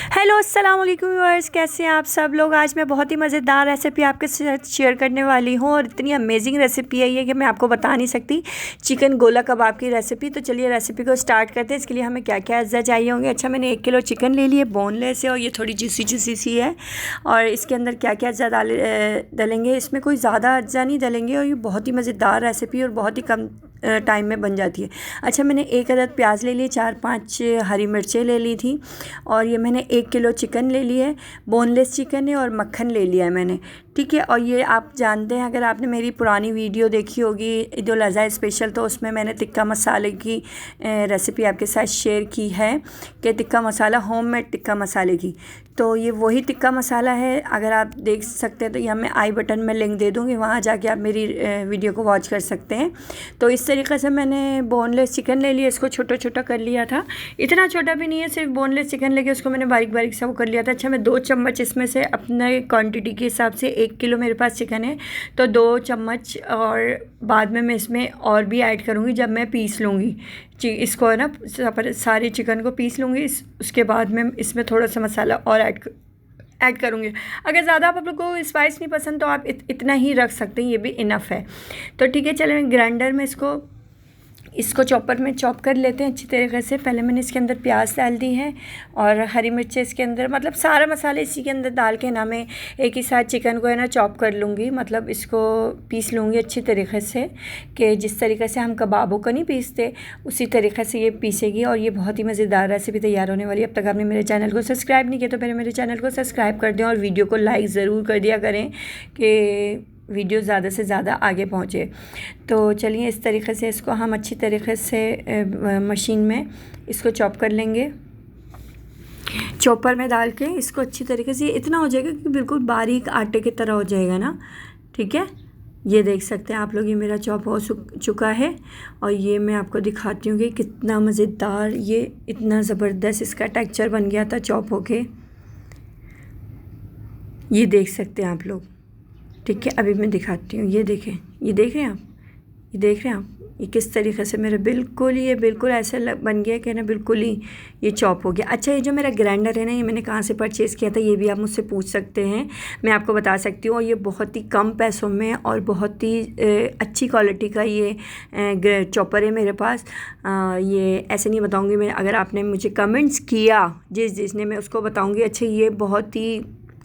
Hello अस्सलाम वालेकुम viewers, कैसे हैं आप सब लोग। आज मैं बहुत ही मज़ेदार रेसिपी आपके साथ शेयर करने वाली हूँ और इतनी अमेजिंग रेसिपी है ये कि मैं आपको बता नहीं सकती। चिकन गोला कबाब की रेसिपी। तो चलिए रेसिपी को स्टार्ट करते हैं। इसके लिए हमें क्या क्या अज्जा चाहिए होंगे। अच्छा, मैंने 1 किलो चिकन ले लिए, बोनलेस है और ये थोड़ी जूसी जूसी सी है। और इसके अंदर क्या क्या अज्जा डालेंगे, इसमें कोई ज़्यादा अज्जा नहीं डालेंगे और ये बहुत ही मज़ेदार रेसिपी और बहुत ही कम टाइम में बन जाती है। अच्छा, मैंने 1 अदद प्याज ले लिए, 4-5 हरी मिर्चें ले ली थी और ये मैंने 1 किलो चिकन ले लिया है, बोनलेस चिकन है और मक्खन ले लिया है मैंने, ठीक है। और ये आप जानते हैं, अगर आपने मेरी पुरानी वीडियो देखी होगी ईद उल अज़हा स्पेशल, तो उसमें मैंने टिक्का मसाले की रेसिपी आपके साथ शेयर की है कि टिक्का मसाला, होममेड टिक्का मसाले की। तो ये वही टिक्का मसाला है। अगर आप देख सकते हैं तो यहाँ मैं आई बटन में लिंक दे दूँगी, वहाँ जाके आप मेरी वीडियो को वॉच कर सकते हैं। तो इस तरीक़े से मैंने बोनलेस चिकन ले लिया, इसको छोटा छोटा कर लिया था, इतना छोटा भी नहीं है, सिर्फ बोनलेस चिकन लेके उसको मैंने बारीक बारीक सा वो कर लिया था। अच्छा, मैं 2 चम्मच इसमें से अपने क्वांटिटी के हिसाब से, 1 किलो मेरे पास चिकन है तो 2 चम्मच, और बाद में मैं इसमें और भी ऐड करूँगी जब मैं पीस लूँगी इसको, है ना, सारे चिकन को पीस लूँगी। उसके बाद में इसमें थोड़ा सा मसाला और ऐड करूँगी। अगर ज़्यादा आप लोग को स्पाइस नहीं पसंद तो आप इतना ही रख सकते हैं, ये भी इनफ है। तो ठीक है, चलो ग्राइंडर में इसको चॉपर में चॉप कर लेते हैं अच्छी तरीके से। पहले मैंने इसके अंदर प्याज डाल दी है और हरी मिर्चें इसके अंदर, मतलब सारा मसाले इसी के अंदर डाल के ना मैं एक ही साथ चिकन को, है ना, चॉप कर लूँगी, मतलब इसको पीस लूँगी अच्छी तरीके से, कि जिस तरीके से हम कबाबों को नहीं पीसते उसी तरीके से ये पीसेगी और ये बहुत ही मज़ेदार रेसिपी तैयार होने वाली है। अब तक आपने मेरे चैनल को सब्सक्राइब नहीं किया तो पहले मेरे चैनल को सब्सक्राइब कर दें और वीडियो को लाइक ज़रूर कर दिया करें कि वीडियो ज़्यादा से ज़्यादा आगे पहुँचे। तो चलिए इस तरीके से इसको हम अच्छी तरीके से मशीन में इसको चॉप कर लेंगे, चॉपर में डाल के इसको अच्छी तरीके से इतना हो जाएगा कि बिल्कुल बारीक आटे की तरह हो जाएगा ना, ठीक है। ये देख सकते हैं आप लोग, ये मेरा चॉप हो चुका है और ये मैं आपको दिखाती हूँ कि कितना मज़ेदार, ये इतना ज़बरदस्त इसका टेक्सचर बन गया था चॉप होके, ये देख सकते हैं आप लोग, ठीक है। अभी मैं दिखाती हूँ, ये देखें, ये देख रहे हैं आप, ये देख रहे हैं आप, ये किस तरीके से मेरा बिल्कुल ऐसा बन गया कि ना बिल्कुल ही ये चॉप हो गया। अच्छा, ये जो मेरा ग्राइंडर है ना, ये मैंने कहाँ से परचेज़ किया था ये भी आप मुझसे पूछ सकते हैं, मैं आपको बता सकती हूँ। और ये बहुत ही कम पैसों में और बहुत ही अच्छी क्वालिटी का ये चॉपर है मेरे पास। ये ऐसे नहीं बताऊँगी मैं, अगर आपने मुझे कमेंट्स किया जिसने, मैं उसको बताऊँगी। अच्छा, ये बहुत ही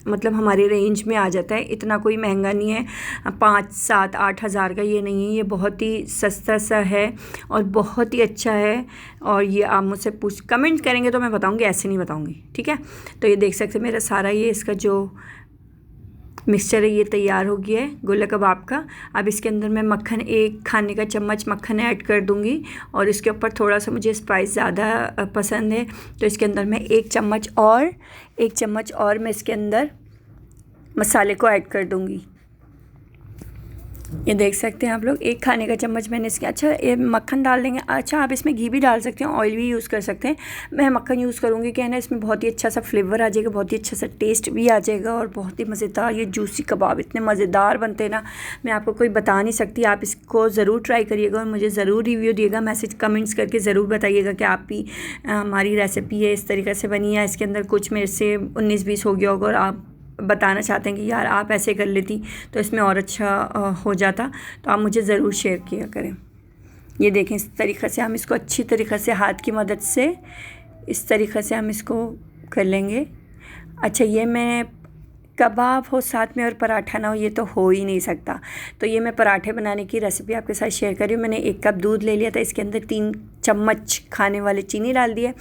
मतलब हमारे रेंज में आ जाता है, इतना कोई महंगा नहीं है, 5-7-8 हज़ार का ये नहीं है, ये बहुत ही सस्ता सा है और बहुत ही अच्छा है। और ये आप मुझसे कमेंट करेंगे तो मैं बताऊंगी, ऐसे नहीं बताऊंगी, ठीक है। तो ये देख सकते हैं मेरा सारा ये इसका जो मिक्सचर है ये तैयार हो गया है गोला कबाब का। अब इसके अंदर मैं मक्खन, 1 खाने का चम्मच मक्खन ऐड कर दूंगी और इसके ऊपर थोड़ा सा मुझे स्पाइस ज़्यादा पसंद है तो इसके अंदर मैं 1 चम्मच और मैं इसके अंदर मसाले को ऐड कर दूंगी। ये देख सकते हैं आप लोग, 1 खाने का चम्मच मैंने इसके, अच्छा ये मक्खन डाल देंगे। अच्छा, आप इसमें घी भी डाल सकते हैं, ऑयल भी यूज़ कर सकते हैं। मैं मक्खन यूज़ करूँगी कि है ना, इसमें बहुत ही अच्छा सा फ्लेवर आ जाएगा, बहुत ही अच्छा सा टेस्ट भी आ जाएगा और बहुत ही मज़ेदार ये जूसी कबाब इतने मज़ेदार बनते हैं ना, मैं आपको कोई बता नहीं सकती। आप इसको ज़रूर ट्राई करिएगा और मुझे ज़रूर रिव्यू दिएगा, मैसेज कमेंट्स करके ज़रूर बताइएगा कि आप भी हमारी रेसिपी है इस तरीके से बनी है, इसके अंदर कुछ मेरे से 19-20 हो गया होगा और आप बताना चाहते हैं कि यार आप ऐसे कर लेती तो इसमें और अच्छा हो जाता, तो आप मुझे ज़रूर शेयर किया करें। ये देखें, इस तरीक़े से हम इसको अच्छी तरीक़े से हाथ की मदद से इस तरीक़े से हम इसको कर लेंगे। अच्छा, ये मैं कबाब हो साथ में और पराठा ना हो, ये तो हो ही नहीं सकता। तो ये मैं पराठे बनाने की रेसिपी आपके साथ शेयर कर रही हूँ। मैंने 1 कप दूध ले लिया था, इसके अंदर 3 चम्मच खाने वाले चीनी डाल दी है,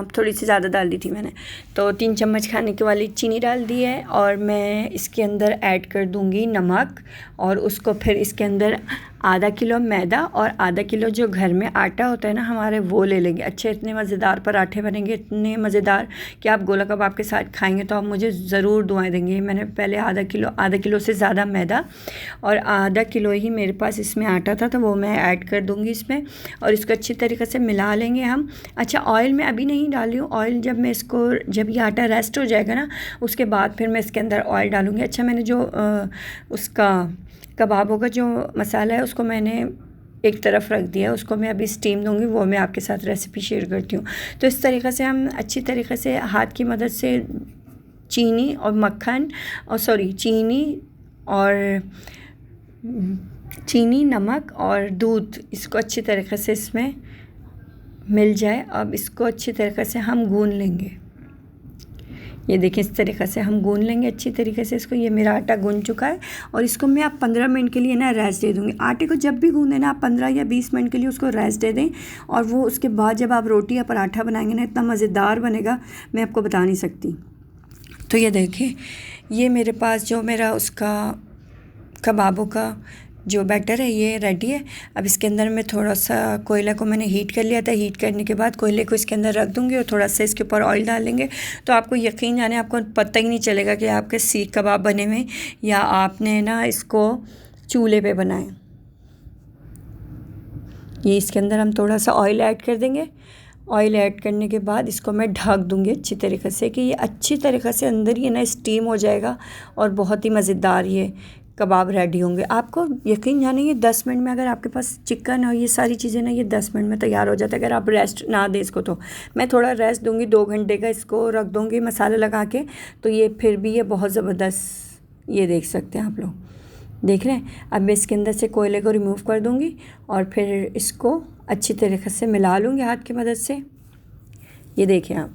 थोड़ी सी ज़्यादा डाल दी थी मैंने, तो 3 चम्मच खाने की वाली चीनी डाल दी है और मैं इसके अंदर ऐड कर दूँगी नमक और उसको फिर इसके अंदर आधा किलो मैदा और आधा किलो जो घर में आटा होता है ना हमारे, वो ले लेंगे। अच्छे इतने मज़ेदार पराठे बनेंगे, इतने मज़ेदार कि आप गोला कबाब के साथ खाएंगे तो आप मुझे ज़रूर दुआएं देंगे। मैंने पहले आधा किलो से ज़्यादा मैदा और आधा किलो ही मेरे पास इसमें आटा था, तो वो मैं ऐड कर दूँगी इसमें और इसको अच्छी तरीके से मिला लेंगे हम। अच्छा, ऑयल मैं अभी नहीं डाली हूँ, ऑयल जब ये आटा रेस्ट हो जाएगा ना उसके बाद फिर मैं इसके अंदर ऑयल डालूँगी। अच्छा, मैंने जो उसका कबाबों का जो मसाला है उसको मैंने एक तरफ रख दिया, उसको मैं अभी स्टीम दूंगी, वो मैं आपके साथ रेसिपी शेयर करती हूँ। तो इस तरीक़े से हम अच्छी तरीक़े से हाथ की मदद से चीनी और मक्खन और चीनी, नमक और दूध, इसको अच्छी तरीक़े से इसमें मिल जाए। अब इसको अच्छी तरीक़े से हम गूंद लेंगे। ये देखिए इस तरीक़े से हम गूंद लेंगे अच्छी तरीके से इसको। ये मेरा आटा गूंद चुका है और इसको मैं आप 15 मिनट के लिए ना रेस्ट दे दूँगी। आटे को जब भी गूंदें ना आप 15 या 20 मिनट के लिए उसको रेस्ट दे दें, और वो उसके बाद जब आप रोटी या पराठा बनाएंगे ना, इतना मज़ेदार बनेगा मैं आपको बता नहीं सकती। तो ये देखिए, ये मेरे पास जो मेरा उसका कबाबों का जो बैटर है ये रेडी है। अब इसके अंदर मैं थोड़ा सा कोयला को मैंने हीट कर लिया था। हीट करने के बाद कोयले को इसके अंदर रख दूँगी और थोड़ा सा इसके ऊपर ऑयल डाल लेंगे। तो आपको यकीन जाने, आपको पता ही नहीं चलेगा कि आपके सीख कबाब बने हुए या आपने ना इसको चूल्हे पे बनाए। ये इसके अंदर हम थोड़ा सा ऑयल ऐड कर देंगे। ऑयल ऐड करने के बाद इसको मैं ढक दूँगी अच्छी तरीक़े से कि ये अच्छी तरीक़े से अंदर ही ना स्टीम हो जाएगा और बहुत ही मज़ेदार ये कबाब रेडी होंगे। आपको यकीन जाने, ये 10 मिनट में, अगर आपके पास चिकन और ये सारी चीज़ें ना, ये 10 मिनट में तैयार हो जाता है अगर आप रेस्ट ना दें इसको। तो मैं थोड़ा रेस्ट दूंगी, 2 घंटे का इसको रख दूंगी मसाला लगा के। तो ये फिर भी ये बहुत ज़बरदस्त, ये देख सकते हैं आप लोग, देख रहे हैं। अब मैं इसके अंदर से कोयले को रिमूव कर दूँगी और फिर इसको अच्छी तरीके से मिला लूँगी हाथ की मदद से। ये देखें आप,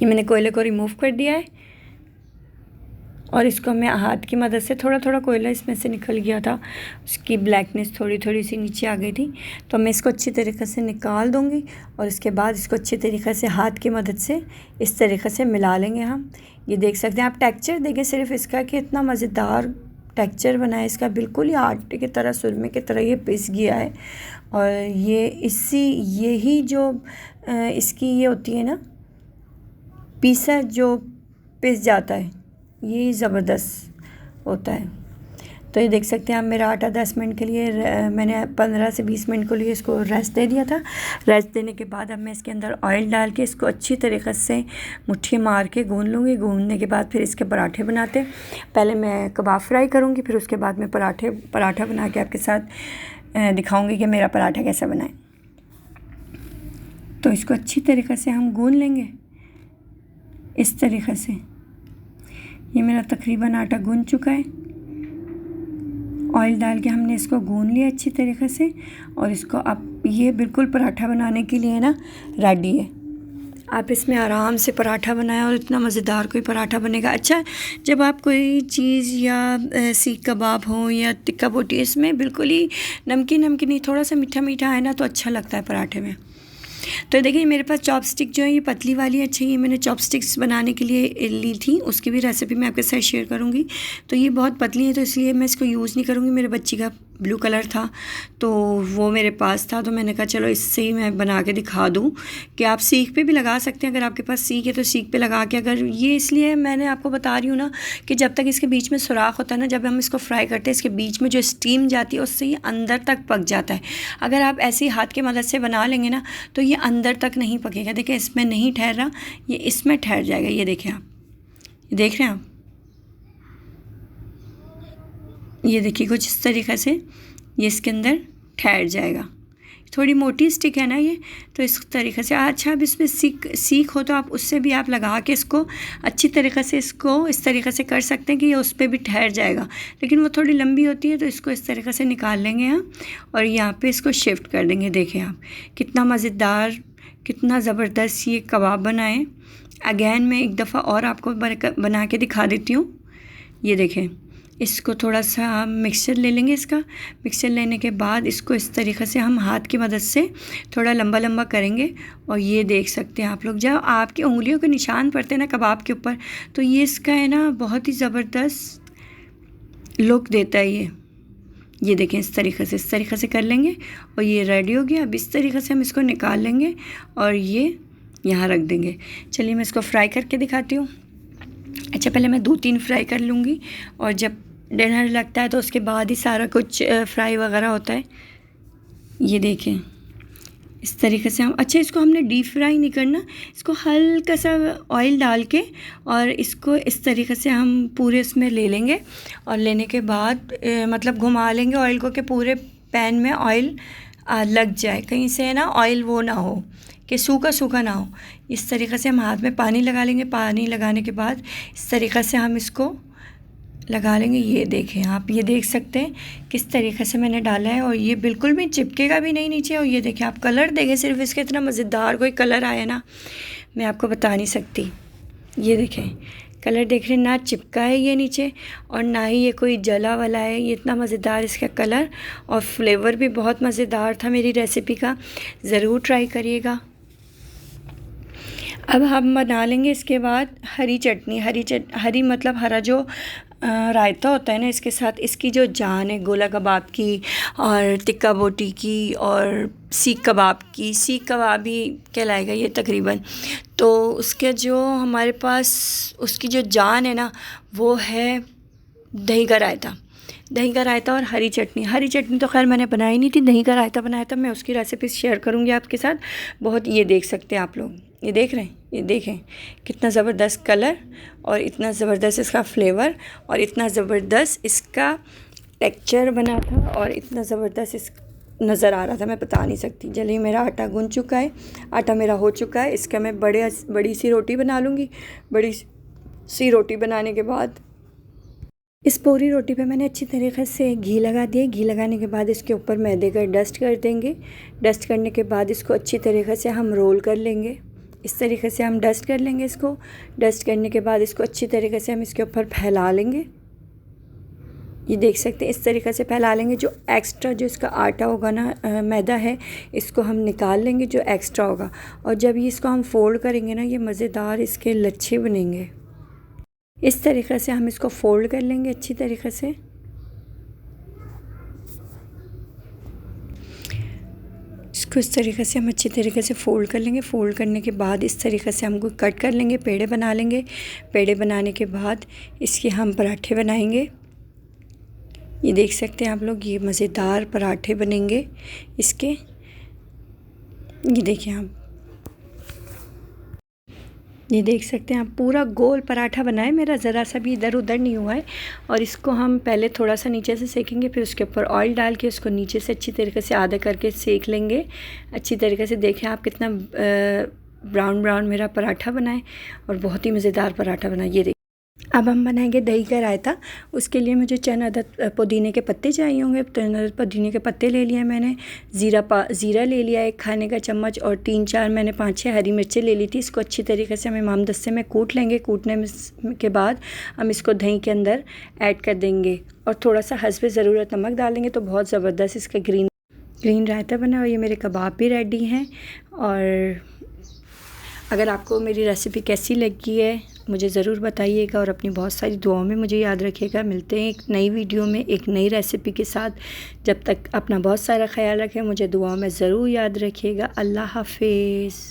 ये मैंने कोयले को रिमूव कर दिया है और इसको मैं हाथ की मदद से, थोड़ा थोड़ा कोयला इसमें से निकल गया था, उसकी ब्लैकनेस थोड़ी थोड़ी सी नीचे आ गई थी। तो मैं इसको अच्छी तरीके से निकाल दूँगी और इसके बाद इसको अच्छी तरीके से हाथ की मदद से इस तरीके से मिला लेंगे हम। ये देख सकते हैं आप, टेक्सचर देखें सिर्फ इसका कि इतना मज़ेदार टेक्सचर बना है इसका, बिल्कुल ही आटे की तरह, सुरमे की तरह ये पिस गया है। और ये यही जो इसकी ये होती है ना, पीसा जो पिस जाता है, ये ज़बरदस्त होता है। तो ये देख सकते हैं आप, मेरा आटा 10 मिनट के लिए, मैंने 15 से 20 मिनट के लिए इसको रेस्ट दे दिया था। रेस्ट देने के बाद अब मैं इसके अंदर ऑयल डाल के इसको अच्छी तरीक़े से मुट्ठी मार के गूंद लूँगी। गूंदने के बाद फिर इसके पराठे बनाते, पहले मैं कबाब फ्राई करूँगी, फिर उसके बाद मैं पराठा बना के आपके साथ दिखाऊँगी कि मेरा पराठा कैसा बना है। तो इसको अच्छी तरीक़े से हम गूंद लेंगे इस तरीक़े से। ये मेरा तकरीबन आटा गूंद चुका है, ऑयल डाल के हमने इसको गूंद लिया अच्छी तरीके से। और इसको अब ये बिल्कुल पराठा बनाने के लिए ना रेडी है। आप इसमें आराम से पराठा बनाएं और इतना मज़ेदार कोई पराठा बनेगा। अच्छा, जब आप कोई चीज़ या सीख कबाब हो या टिक्का बोटी, इसमें बिल्कुल ही नमकीन नहीं, थोड़ा सा मीठा मीठा है ना, तो अच्छा लगता है पराठे में। तो देखिए मेरे पास चॉपस्टिक जो है ये पतली वाली है। अच्छा, ये मैंने चॉपस्टिक्स बनाने के लिए ली थी, उसकी भी रेसिपी मैं आपके साथ शेयर करूँगी। तो ये बहुत पतली है तो इसलिए मैं इसको यूज़ नहीं करूँगी। मेरे बच्ची का ब्लू कलर था तो वो मेरे पास था, तो मैंने कहा चलो इससे ही मैं बना के दिखा दूँ कि आप सीख पे भी लगा सकते हैं। अगर आपके पास सीख है तो सीख पे लगा के, अगर ये इसलिए मैंने आपको बता रही हूँ ना कि जब तक इसके बीच में सुराख होता है ना, जब हम इसको फ्राई करते हैं, इसके बीच में जो स्टीम जाती है उससे ये अंदर तक पक जाता है। अगर आप ऐसे ही हाथ की मदद से बना लेंगे ना तो ये अंदर तक नहीं पकेगा। देखिए इसमें नहीं ठहर रहा, ये इसमें ठहर जाएगा। ये देखें आप, ये देख रहे हैं आप, ये देखिए कुछ इस तरीक़े से ये इसके अंदर ठहर जाएगा। थोड़ी मोटी स्टिक है ना ये, तो इस तरीक़े से। अच्छा, अब इसमें सीख हो तो आप उससे भी आप लगा के इसको अच्छी तरीक़े से इसको इस तरीक़े से कर सकते हैं कि ये उस पर भी ठहर जाएगा। लेकिन वो थोड़ी लंबी होती है तो इसको इस तरीक़े से निकाल लेंगे हम और यहाँ पे इसको शिफ्ट कर देंगे। देखें आप कितना मज़ेदार, कितना ज़बरदस्त ये कबाब बनाए। अगेन मैं एक दफ़ा और आपको बना के दिखा देती हूँ। ये देखें, इसको थोड़ा सा मिक्सचर ले लेंगे। इसका मिक्सचर लेने के बाद इसको इस तरीक़े से हम हाथ की मदद से थोड़ा लंबा लंबा करेंगे और ये देख सकते हैं आप लोग, जब आपकी उंगलियों के निशान पड़ते हैं ना कबाब के ऊपर, तो ये इसका है ना बहुत ही ज़बरदस्त लुक देता है ये देखें इस तरीक़े से कर लेंगे और ये रेडी हो गया। अब इस तरीक़े से हम इसको निकाल लेंगे और ये यहाँ रख देंगे। चलिए मैं इसको फ्राई करके दिखाती हूँ। अच्छा, पहले मैं 2-3 फ्राई कर लूँगी और जब डिनर लगता है तो उसके बाद ही सारा कुछ फ्राई वगैरह होता है। ये देखें इस तरीके से हम, अच्छा इसको हमने डीप फ्राई नहीं करना, इसको हल्का सा ऑयल डाल के और इसको इस तरीके से हम पूरे इसमें ले लेंगे और लेने के बाद मतलब घुमा लेंगे ऑयल को कि पूरे पैन में ऑयल लग जाए, कहीं से है ना ऑयल वो ना हो कि सूखा सूखा ना हो। इस तरीक़े से हम हाथ में पानी लगा लेंगे। पानी लगाने के बाद इस तरीक़े से हम इसको लगा लेंगे। ये देखें आप, ये देख सकते हैं किस तरीक़े से मैंने डाला है, और ये बिल्कुल भी चिपकेगा भी नहीं नीचे। और ये देखें आप, कलर देखें सिर्फ इसका, इतना मज़ेदार कोई कलर आया ना, मैं आपको बता नहीं सकती। ये देखें कलर देख रहे हैं, ना चिपका है ये नीचे और ना ही ये कोई जला वाला है। ये इतना मज़ेदार इसका कलर और फ्लेवर भी बहुत मज़ेदार था मेरी रेसिपी का, ज़रूर ट्राई करिएगा। अब हम बना लेंगे इसके बाद हरी चटनी। हरी मतलब हरा जो रायता होता है ना, इसके साथ इसकी जो जान है गोला कबाब की और टिक्का बोटी की और सीख कबाब की, सीख कबाब ही कहलाएगा ये तकरीबन। तो उसके जो हमारे पास उसकी जो जान है ना, वो है दही का रायता। दही का रायता और हरी चटनी। हरी चटनी तो खैर मैंने बनाई नहीं थी, दही का रायता बनाया था। मैं उसकी रेसिपी शेयर करूँगी आपके साथ बहुत। ये देख सकते हैं आप लोग, ये देख रहे हैं, ये देखें कितना ज़बरदस्त कलर और इतना ज़बरदस्त इसका फ्लेवर और इतना ज़बरदस्त इसका टेक्सचर बना था और इतना ज़बरदस्त इस नज़र आ रहा था, मैं बता नहीं सकती। चलिए मेरा आटा गूंद चुका है, आटा मेरा हो चुका है। इसका मैं बड़ी सी रोटी बना लूँगी। बड़ी सी रोटी बनाने के बाद इस पूरी रोटी पे मैंने अच्छी तरीक़े से घी लगा दिया। घी लगाने के बाद इसके ऊपर मैदे का डस्ट कर देंगे। डस्ट करने के बाद इसको अच्छी तरीक़े से हम रोल कर लेंगे। इस तरीक़े से हम डस्ट कर लेंगे इसको। डस्ट करने के बाद इसको अच्छी तरीक़े से हम इसके ऊपर फैला लेंगे। ये देख सकते हैं इस तरीक़े से फैला लेंगे। जो एक्स्ट्रा जो इसका आटा होगा ना, मैदा है, इसको हम निकाल लेंगे जो एक्स्ट्रा होगा। और जब ये इसको हम फोल्ड करेंगे ना, ये मज़ेदार इसके लच्छे बनेंगे। इस तरीक़े से हम इसको फ़ोल्ड कर लेंगे अच्छी तरीक़े से। इसको इस तरीक़े से हम अच्छी तरीक़े से फ़ोल्ड कर लेंगे। फ़ोल्ड करने के बाद इस तरीक़े से हमको कट कर लेंगे, पेड़े बना लेंगे। पेड़े बनाने के बाद इसके हम पराठे बनाएंगे। ये देख सकते हैं आप लोग, ये मज़ेदार पराठे बनेंगे इसके। ये देखिए आप, ये देख सकते हैं आप, पूरा गोल पराठा बना है मेरा, ज़रा सा भी इधर उधर नहीं हुआ है। और इसको हम पहले थोड़ा सा नीचे से सेकेंगे, फिर उसके ऊपर ऑयल डाल के उसको नीचे से अच्छी तरीके से आधा करके सेक लेंगे अच्छी तरीके से। देखें आप कितना ब्राउन ब्राउन मेरा पराठा बना है और बहुत ही मज़ेदार पराठा बना है। ये अब हम बनाएंगे दही का रायता। उसके लिए मुझे चंद अदद पुदीने के पत्ते चाहिए होंगे। चंद अदद पुदीने के पत्ते ले लिए मैंने। ज़ीरा ले लिया 1 खाने का चम्मच और 3-4 मैंने 5-6 हरी मिर्चें ले ली थी। इसको अच्छी तरीके से हम इमामदस्ते में कूट लेंगे। कूटने के बाद हम इसको दही के अंदर ऐड कर देंगे और थोड़ा सा हस्बे ज़रूरत नमक डालेंगे तो बहुत ज़बरदस्त इसका ग्रीन रायता बना। और ये मेरे कबाब भी रेडी हैं। और अगर आपको मेरी रेसिपी कैसी लगी है मुझे ज़रूर बताइएगा और अपनी बहुत सारी दुआओं में मुझे याद रखिएगा। मिलते हैं एक नई वीडियो में एक नई रेसिपी के साथ। जब तक अपना बहुत सारा ख्याल रखें, मुझे दुआओं में ज़रूर याद रखिएगा। अल्लाह हाफिज़।